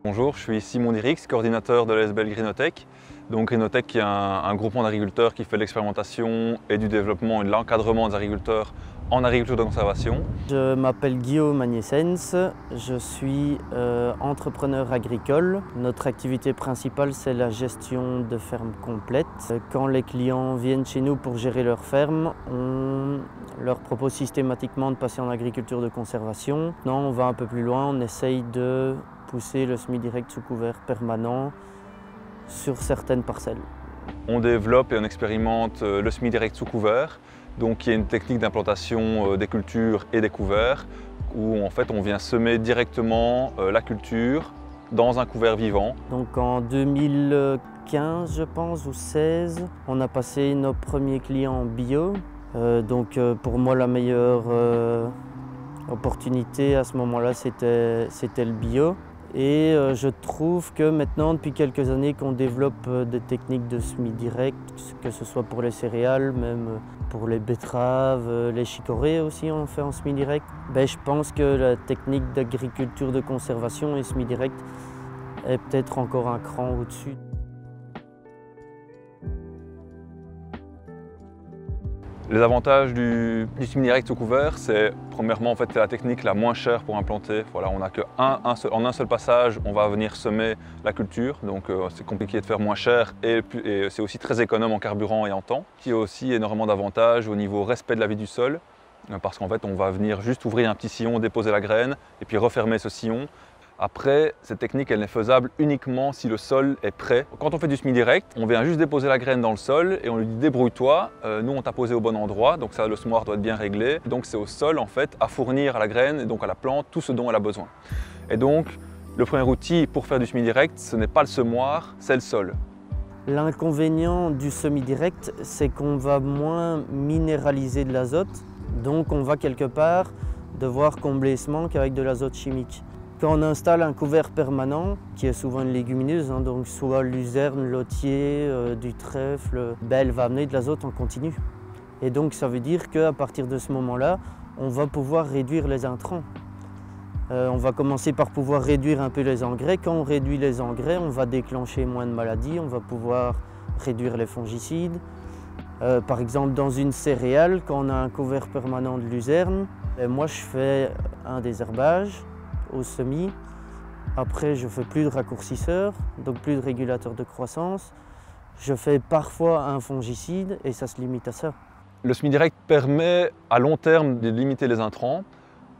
Bonjour, je suis Simon Dirix, coordinateur de l'ASBL Greenotech. Donc Greenotech qui est un groupement d'agriculteurs qui fait de l'expérimentation et du développement et de l'encadrement des agriculteurs en agriculture de conservation. Je m'appelle Guillaume Agnessens, je suis entrepreneur agricole. Notre activité principale, c'est la gestion de fermes complètes. Quand les clients viennent chez nous pour gérer leur ferme, on leur propose systématiquement de passer en agriculture de conservation. Maintenant, on va un peu plus loin, on essaye de pousser le semi-direct sous couvert permanent sur certaines parcelles. On développe et on expérimente le semi-direct sous couvert, donc qui est une technique d'implantation des cultures et des couverts, où en fait on vient semer directement la culture dans un couvert vivant. Donc en 2015 je pense, ou 2016, on a passé nos premiers clients bio. Pour moi la meilleure opportunité à ce moment-là c'était le bio. Et je trouve que maintenant, depuis quelques années qu'on développe des techniques de semi-direct, que ce soit pour les céréales, même pour les betteraves, les chicorées aussi on fait en semi-direct, je pense que la technique d'agriculture de conservation et semi-direct est peut-être encore un cran au-dessus. Les avantages du semi-direct sous couvert, c'est premièrement c'est la technique la moins chère pour implanter. Voilà, on n'a en un seul passage, on va venir semer la culture, donc c'est compliqué de faire moins cher et c'est aussi très économe en carburant et en temps. Il y a aussi énormément d'avantages au niveau respect de la vie du sol, parce qu'en fait on va venir juste ouvrir un petit sillon, déposer la graine et puis refermer ce sillon. Après, cette technique, elle n'est faisable uniquement si le sol est prêt. Quand on fait du semi-direct, on vient juste déposer la graine dans le sol et on lui dit débrouille-toi, nous on t'a posé au bon endroit, donc ça le semoir doit être bien réglé. Donc c'est au sol en fait à fournir à la graine et donc à la plante tout ce dont elle a besoin. Et donc le premier outil pour faire du semi-direct, ce n'est pas le semoir, c'est le sol. L'inconvénient du semi-direct, c'est qu'on va moins minéraliser de l'azote, donc on va quelque part devoir combler ce manque avec de l'azote chimique. Quand on installe un couvert permanent, qui est souvent une légumineuse, donc soit luzerne, lotier, du trèfle, elle va amener de l'azote en continu. Et donc ça veut dire qu'à partir de ce moment-là, on va pouvoir réduire les intrants. On va commencer par pouvoir réduire un peu les engrais. Quand on réduit les engrais, on va déclencher moins de maladies, on va pouvoir réduire les fongicides. Par exemple, dans une céréale, quand on a un couvert permanent de luzerne, moi je fais un désherbage au semis. Après, je fais plus de raccourcisseurs, donc plus de régulateurs de croissance. Je fais parfois un fongicide et ça se limite à ça. Le semi-direct permet à long terme de limiter les intrants.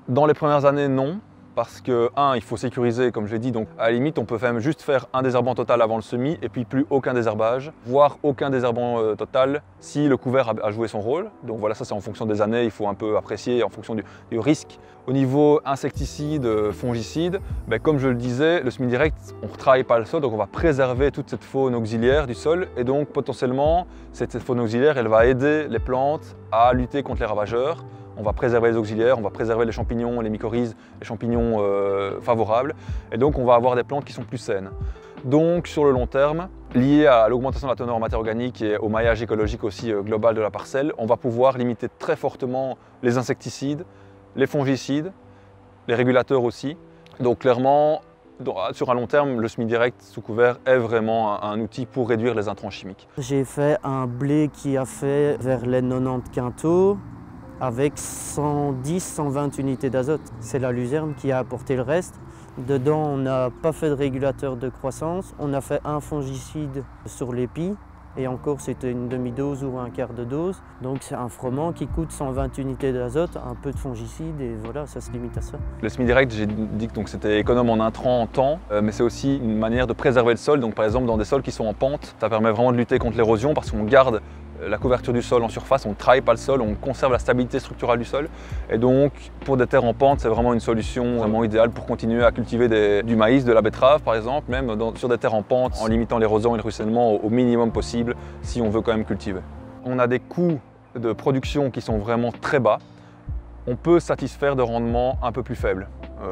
Dans les premières années, non. Parce que, il faut sécuriser, comme je l'ai dit, donc à la limite, on peut même juste faire un désherbant total avant le semis et puis plus aucun désherbage, voire aucun désherbant total si le couvert a joué son rôle. Donc voilà, ça c'est en fonction des années, il faut un peu apprécier en fonction du risque. Au niveau insecticide, fongicide, comme je le disais, le semi-direct, on ne retravaille pas le sol, donc on va préserver toute cette faune auxiliaire du sol et donc potentiellement, cette faune auxiliaire, elle va aider les plantes à lutter contre les ravageurs. On va préserver les auxiliaires, on va préserver les champignons, les mycorhizes, les champignons favorables. Et donc on va avoir des plantes qui sont plus saines. Donc sur le long terme, lié à l'augmentation de la teneur en matière organique et au maillage écologique aussi global de la parcelle, on va pouvoir limiter très fortement les insecticides, les fongicides, les régulateurs aussi. Donc clairement, sur un long terme, le semi-direct sous couvert est vraiment un outil pour réduire les intrants chimiques. J'ai fait un blé qui a fait vers les 90 quintaux, avec 110-120 unités d'azote. C'est la luzerne qui a apporté le reste. Dedans, on n'a pas fait de régulateur de croissance, on a fait un fongicide sur l'épi, et encore c'était une demi-dose ou un quart de dose. Donc c'est un froment qui coûte 120 unités d'azote, un peu de fongicide, et voilà, ça se limite à ça. Le semi-direct, j'ai dit que c'était économe en intrants, en temps, mais c'est aussi une manière de préserver le sol. Donc par exemple, dans des sols qui sont en pente, ça permet vraiment de lutter contre l'érosion parce qu'on garde la couverture du sol en surface, on ne travaille pas le sol, on conserve la stabilité structurale du sol. Et donc, pour des terres en pente, c'est vraiment une solution vraiment idéale pour continuer à cultiver du maïs, de la betterave par exemple, même sur des terres en pente, en limitant l'érosion et le ruissellement au minimum possible si on veut quand même cultiver. On a des coûts de production qui sont vraiment très bas. On peut satisfaire de rendements un peu plus faibles.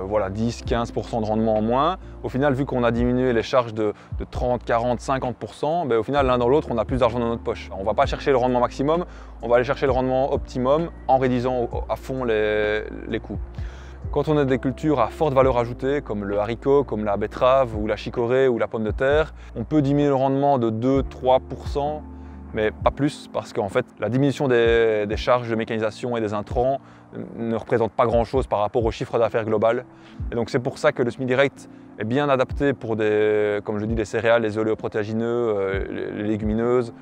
Voilà, 10-15% de rendement en moins. Au final, vu qu'on a diminué les charges de 30, 40, 50%, au final, l'un dans l'autre, on a plus d'argent dans notre poche. On ne va pas chercher le rendement maximum, on va aller chercher le rendement optimum en réduisant à fond les coûts. Quand on a des cultures à forte valeur ajoutée, comme le haricot, comme la betterave, ou la chicorée, ou la pomme de terre, on peut diminuer le rendement de 2-3%, mais pas plus, parce qu'en fait, la diminution des charges de mécanisation et des intrants ne représente pas grand-chose par rapport au chiffre d'affaires global. Et donc c'est pour ça que le semi-direct est bien adapté pour comme je dis, les céréales, les oléoprotéagineux, les légumineuses,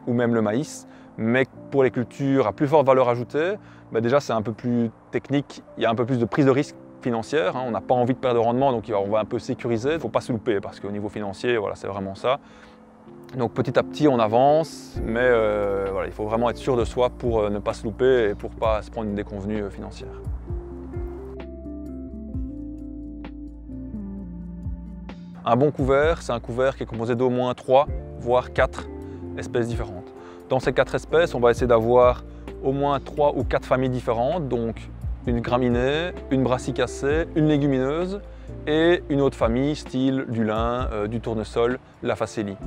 ou même le maïs. Mais pour les cultures à plus forte valeur ajoutée, déjà c'est un peu plus technique, il y a un peu plus de prise de risque financière, on n'a pas envie de perdre de rendement, donc on va un peu sécuriser, il ne faut pas se louper parce qu'au niveau financier, voilà, c'est vraiment ça. Donc petit à petit on avance, mais voilà, il faut vraiment être sûr de soi pour ne pas se louper et pour ne pas se prendre une déconvenue financière. Un bon couvert, c'est un couvert qui est composé d'au moins 3, voire 4 espèces différentes. Dans ces 4 espèces, on va essayer d'avoir au moins 3 ou 4 familles différentes, donc une graminée, une brassicacée, une légumineuse et une autre famille, style du lin, du tournesol, la facélie.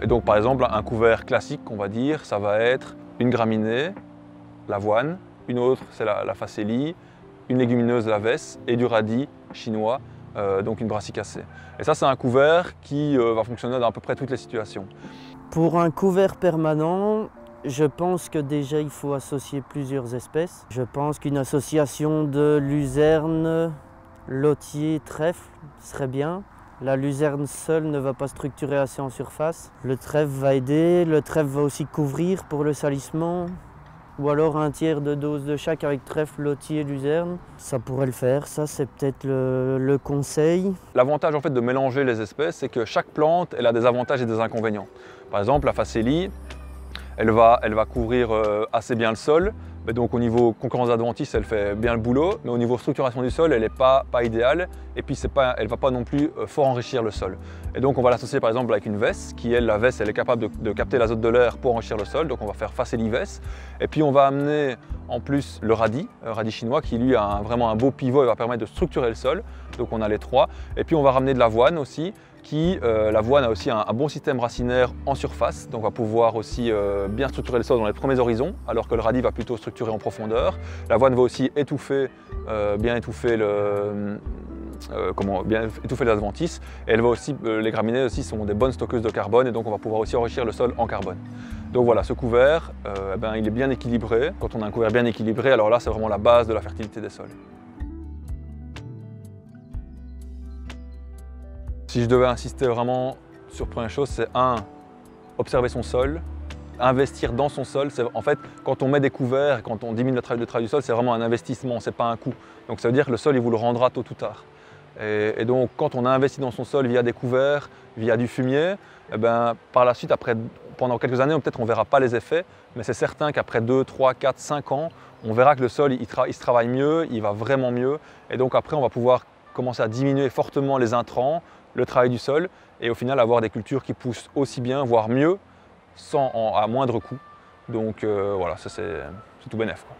Et donc par exemple, un couvert classique, on va dire, ça va être une graminée, l'avoine, une autre c'est la facélie, une légumineuse, la vesse et du radis chinois, donc une brassicacée. Et ça c'est un couvert qui va fonctionner dans à peu près toutes les situations. Pour un couvert permanent, je pense que déjà il faut associer plusieurs espèces. Je pense qu'une association de luzerne, lotier, trèfle serait bien. La luzerne seule ne va pas structurer assez en surface. Le trèfle va aider, le trèfle va aussi couvrir pour le salissement. Ou alors un tiers de dose de chaque avec trèfle, lotier, luzerne. Ça pourrait le faire, ça c'est peut-être le conseil. L'avantage en fait de mélanger les espèces, c'est que chaque plante elle a des avantages et des inconvénients. Par exemple, la facélie, elle va couvrir assez bien le sol, mais donc au niveau concurrence adventice, elle fait bien le boulot, mais au niveau structuration du sol, elle n'est pas idéale, et puis elle ne va pas non plus fort enrichir le sol. Et donc on va l'associer par exemple avec une vesse, qui elle, la vesse, elle est capable de capter l'azote de l'air pour enrichir le sol, donc on va faire facélie-vesse. Et puis on va amener en plus le radis chinois, qui lui a vraiment un beau pivot et va permettre de structurer le sol, donc on a les 3. Et puis on va ramener de l'avoine aussi, l'avoine a aussi un bon système racinaire en surface, donc va pouvoir aussi bien structurer le sol dans les premiers horizons, alors que le radis va plutôt structurer en profondeur. L'avoine va aussi étouffer, bien étouffer les adventices, et elle va aussi, les graminées aussi sont des bonnes stockeuses de carbone, et donc on va pouvoir aussi enrichir le sol en carbone. Donc voilà, ce couvert, il est bien équilibré. Quand on a un couvert bien équilibré, alors là c'est vraiment la base de la fertilité des sols. Si je devais insister vraiment sur la première chose, c'est observer son sol, investir dans son sol. En fait, quand on met des couverts, quand on diminue le travail du sol, c'est vraiment un investissement, ce n'est pas un coût. Donc ça veut dire que le sol, il vous le rendra tôt ou tard. Et donc quand on a investi dans son sol via des couverts, via du fumier, par la suite, pendant quelques années, peut-être on ne verra pas les effets, mais c'est certain qu'après 2, 3, 4, 5 ans, on verra que le sol, il se travaille mieux, il va vraiment mieux. Et donc après, on va pouvoir commencer à diminuer fortement les intrants, le travail du sol, et au final avoir des cultures qui poussent aussi bien, voire mieux, à moindre coût. Donc voilà, ça c'est tout bénef, quoi.